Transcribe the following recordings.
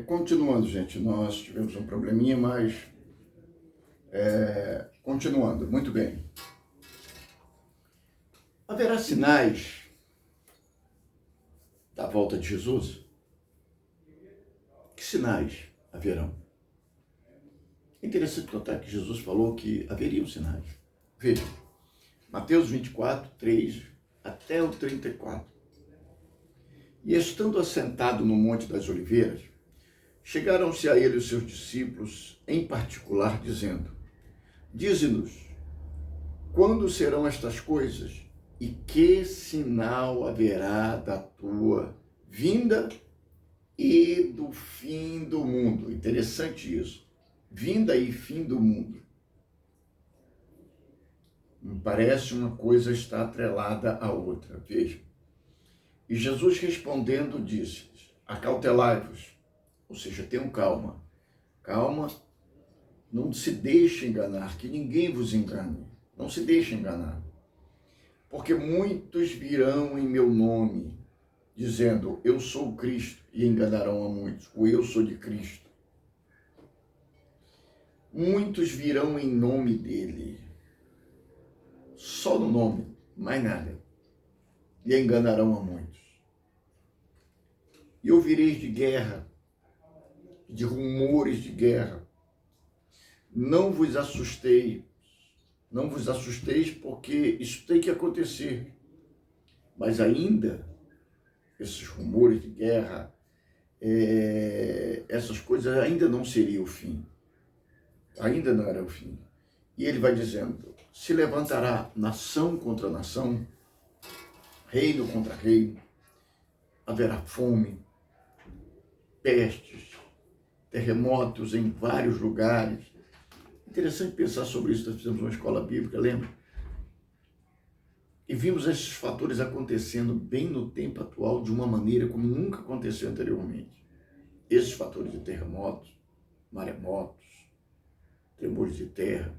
Continuando, gente, nós tivemos um probleminha, mas continuando, muito bem. Haverá sinais da volta de Jesus? Que sinais haverão? É interessante notar que Jesus falou que haveriam sinais. Veja, Mateus 24, 3 até o 34. E estando assentado no Monte das Oliveiras, chegaram-se a ele os seus discípulos, em particular, dizendo: Dize-nos, quando serão estas coisas? E que sinal haverá da tua vinda e do fim do mundo? Interessante isso. Vinda e fim do mundo. Me parece uma coisa está atrelada à outra. Veja. E Jesus respondendo disse-lhes: acautelai-vos, ou seja, tenham calma. Calma, não se deixe enganar, que ninguém vos engane. Não se deixe enganar. Porque muitos virão em meu nome, dizendo, eu sou o Cristo, e enganarão a muitos, ou eu sou de Cristo. Muitos virão em nome dele, só no nome, mais nada, e enganarão a muitos. E ouvireis de guerra, de rumores de guerra. Não vos assusteis, porque isso tem que acontecer. Mas ainda, esses rumores de guerra, essas coisas ainda não seria o fim. Ainda não era o fim. E ele vai dizendo, se levantará nação contra nação, reino contra reino, haverá fome, pestes, terremotos em vários lugares. Interessante pensar sobre isso, nós fizemos uma escola bíblica, lembra? E vimos esses fatores acontecendo bem no tempo atual, de uma maneira como nunca aconteceu anteriormente. Esses fatores de terremotos, maremotos, tremores de terra,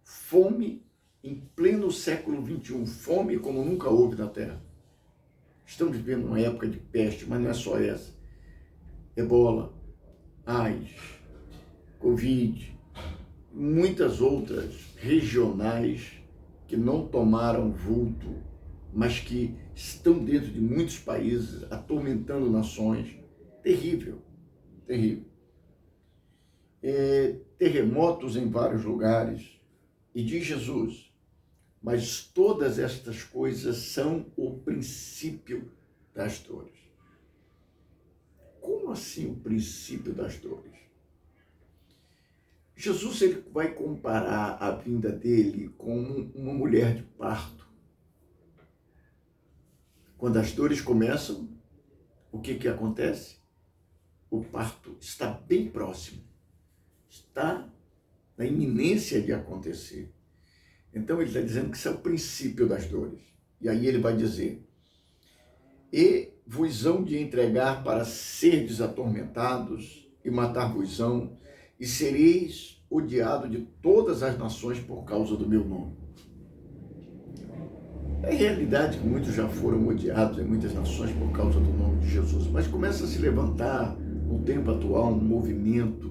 fome em pleno século XXI, fome como nunca houve na Terra. Estamos vivendo uma época de peste, mas não é só essa. Ebola, AIDS, Covid, muitas outras regionais que não tomaram vulto, mas que estão dentro de muitos países, atormentando nações. Terrível, terrível. Terremotos em vários lugares. E diz Jesus, mas todas estas coisas são o princípio das dores. Como assim o princípio das dores? Jesus ele vai comparar a vinda dele com uma mulher de parto. Quando as dores começam, o que acontece? O parto está bem próximo, está na iminência de acontecer. Então ele está dizendo que isso é o princípio das dores. E aí ele vai dizer, e vos hão de entregar para serdes atormentados e matar-vos-ão, e sereis odiado de todas as nações por causa do meu nome. É realidade que muitos já foram odiados em muitas nações por causa do nome de Jesus, mas começa a se levantar no tempo atual um movimento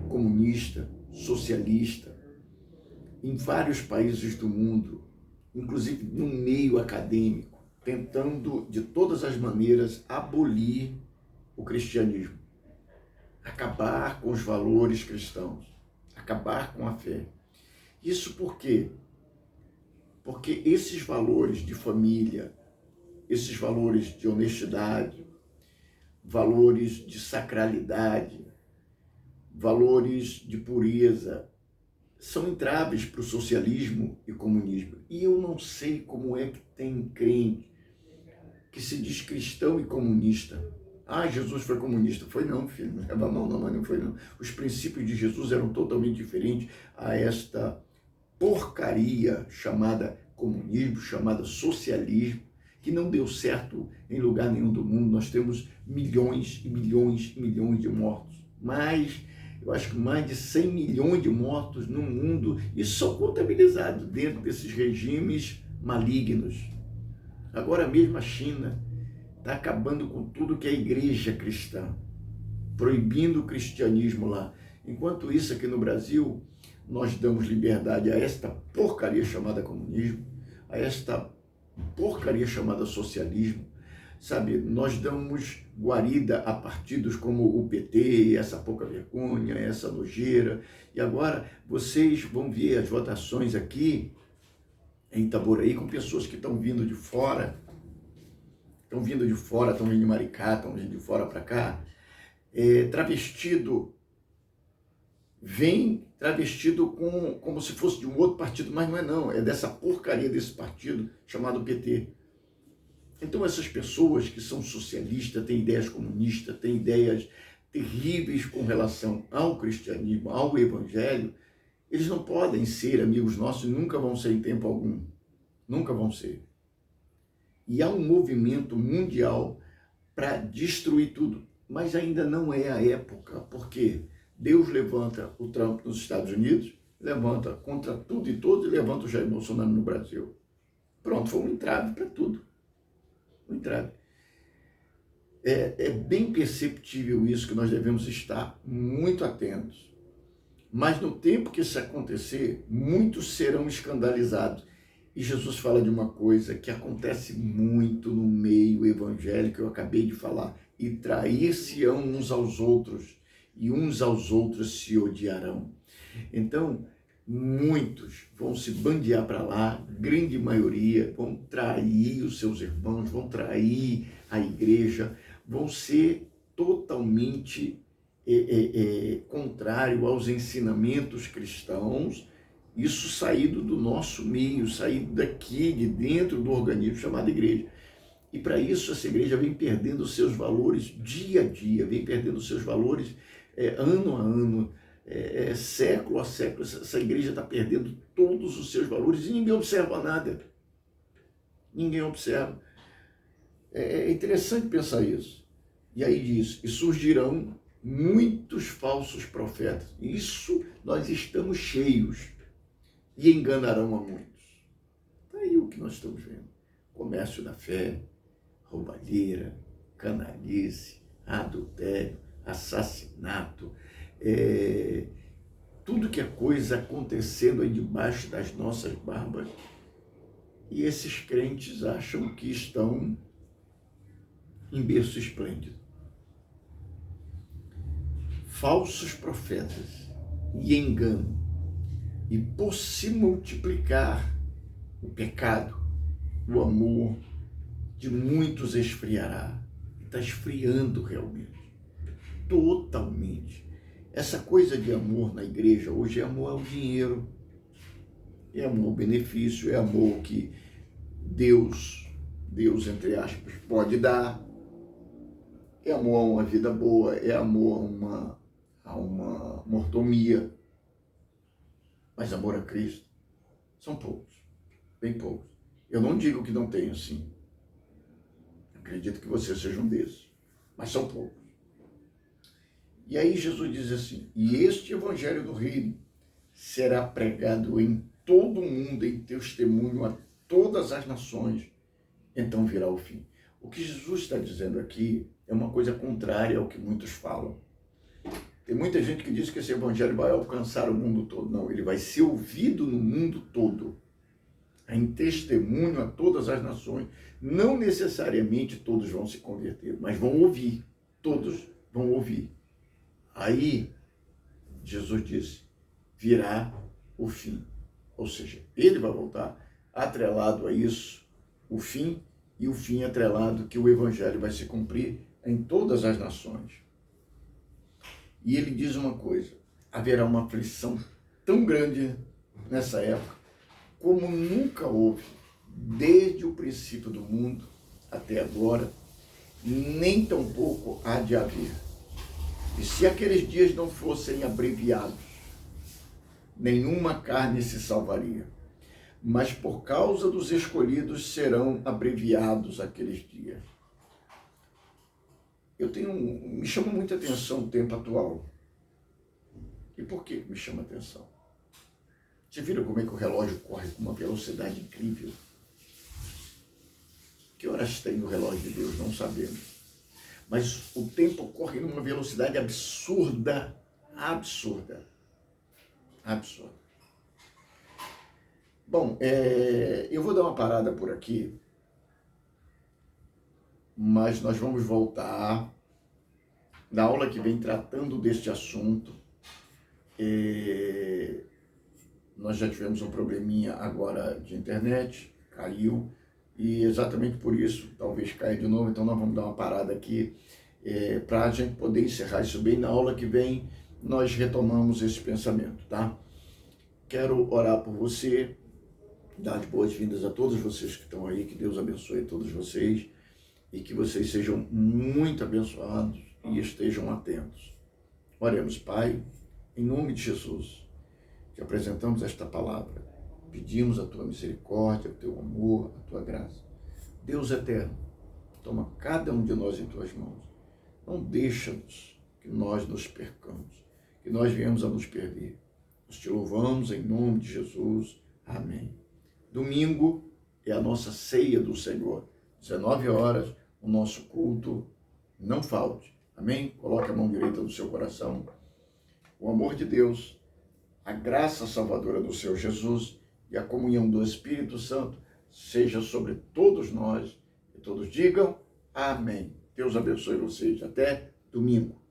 comunista, socialista, em vários países do mundo, inclusive no meio acadêmico, tentando de todas as maneiras abolir o cristianismo, acabar com os valores cristãos, acabar com a fé. Isso por quê? Porque esses valores de família, esses valores de honestidade, valores de sacralidade, valores de pureza, são entraves para o socialismo e comunismo. E eu não sei como é que tem crente que se diz cristão e comunista. Ah, Jesus foi comunista. Foi não, filho. Não, mas não foi não. Os princípios de Jesus eram totalmente diferentes a esta porcaria chamada comunismo, chamada socialismo, que não deu certo em lugar nenhum do mundo. Nós temos milhões e milhões e milhões de mortos. Eu acho que mais de 100 milhões de mortos no mundo, e só contabilizados dentro desses regimes malignos. Agora mesmo a China está acabando com tudo que é igreja cristã. proibindo o cristianismo lá. Enquanto isso, aqui no Brasil, nós damos liberdade a esta porcaria chamada comunismo, a esta porcaria chamada socialismo, sabe? Nós damos guarida a partidos como o PT, essa pouca vergonha, essa nojeira. E agora vocês vão ver as votações aqui em Itaboraí com pessoas que estão vindo de fora, estão vindo de Maricá, estão vindo de fora para cá, travestido, vem travestido como se fosse de um outro partido, mas não é não, é dessa porcaria desse partido chamado PT. Então essas pessoas que são socialistas, têm ideias comunistas, têm ideias terríveis com relação ao cristianismo, ao evangelho, eles não podem ser amigos nossos, nunca vão ser em tempo algum, nunca vão ser. E há um movimento mundial para destruir tudo, mas ainda não é a época, porque Deus levanta o Trump nos Estados Unidos, levanta contra tudo e todos e levanta o Jair Bolsonaro no Brasil. Pronto, foi um entrave para tudo. Um entrave. É bem perceptível isso, que nós devemos estar muito atentos. Mas no tempo que isso acontecer, muitos serão escandalizados. E Jesus fala de uma coisa que acontece muito no meio evangélico, eu acabei de falar, e trair-se-ão uns aos outros, e uns aos outros se odiarão. Então, muitos vão se bandear para lá, grande maioria, vão trair os seus irmãos, vão trair a igreja, vão ser totalmente contrário aos ensinamentos cristãos, isso saído do nosso meio, saído daqui, de dentro do organismo chamado igreja. E para isso essa igreja vem perdendo os seus valores dia a dia, vem perdendo os seus valores ano a ano, século a século. Essa igreja está perdendo todos os seus valores e ninguém observa nada. Ninguém observa. É interessante pensar isso. E aí diz, e surgirão muitos falsos profetas. Isso nós estamos cheios. E enganarão a muitos. Está aí o que nós estamos vendo. Comércio da fé, roubalheira, canalice, adultério, assassinato, tudo que é coisa acontecendo aí debaixo das nossas barbas. E esses crentes acham que estão em berço esplêndido. Falsos profetas e engano. E por se multiplicar o pecado, o amor de muitos esfriará. Está esfriando realmente. Totalmente. Essa coisa de amor na igreja hoje é amor ao dinheiro, é amor ao benefício, é amor que Deus, entre aspas, pode dar, é amor a uma vida boa, é amor a uma mordomia, mas amor a Cristo são poucos, bem poucos. Eu não digo que não tenho, sim. Acredito que você seja um desses, mas são poucos. E aí Jesus diz assim, e este evangelho do reino será pregado em todo o mundo, em testemunho a todas as nações, então virá o fim. O que Jesus está dizendo aqui é uma coisa contrária ao que muitos falam. Tem muita gente que diz que esse evangelho vai alcançar o mundo todo. Não, ele vai ser ouvido no mundo todo, em testemunho a todas as nações. Não necessariamente todos vão se converter, mas vão ouvir, todos vão ouvir. Aí, Jesus disse, virá o fim. Ou seja, ele vai voltar atrelado a isso, o fim, e o fim atrelado que o evangelho vai se cumprir em todas as nações. E ele diz uma coisa, haverá uma aflição tão grande nessa época, como nunca houve, desde o princípio do mundo até agora, nem tampouco há de haver. E se aqueles dias não fossem abreviados, nenhuma carne se salvaria. Mas por causa dos escolhidos serão abreviados aqueles dias. Me chama muita atenção o tempo atual. E por que me chama atenção? Você viram como é que o relógio corre com uma velocidade incrível? Que horas tem o relógio de Deus? Não sabemos. mas o tempo corre numa velocidade absurda, absurda. Bom, eu vou dar uma parada por aqui, mas nós vamos voltar na aula que vem tratando deste assunto. Nós já tivemos um probleminha agora de internet, caiu, e exatamente por isso, talvez caia de novo, então nós vamos dar uma parada aqui para a gente poder encerrar isso bem. Na aula que vem, nós retomamos esse pensamento, tá? Quero orar por você, dar as boas-vindas a todos vocês que estão aí, que Deus abençoe todos vocês e que vocês sejam muito abençoados e estejam atentos. Oremos, Pai, em nome de Jesus, te apresentamos esta palavra, pedimos a tua misericórdia, o teu amor, a tua graça. Deus eterno, toma cada um de nós em tuas mãos. Não deixa-nos que nós nos percamos, que nós venhamos a nos perder. Nós te louvamos em nome de Jesus. Amém. Domingo é a nossa ceia do Senhor. 19 horas, o nosso culto. Não falte. Amém? Coloque a mão direita no seu coração. O amor de Deus, a graça salvadora do Senhor Jesus e a comunhão do Espírito Santo seja sobre todos nós. E todos digam amém. Deus abençoe vocês. Até domingo.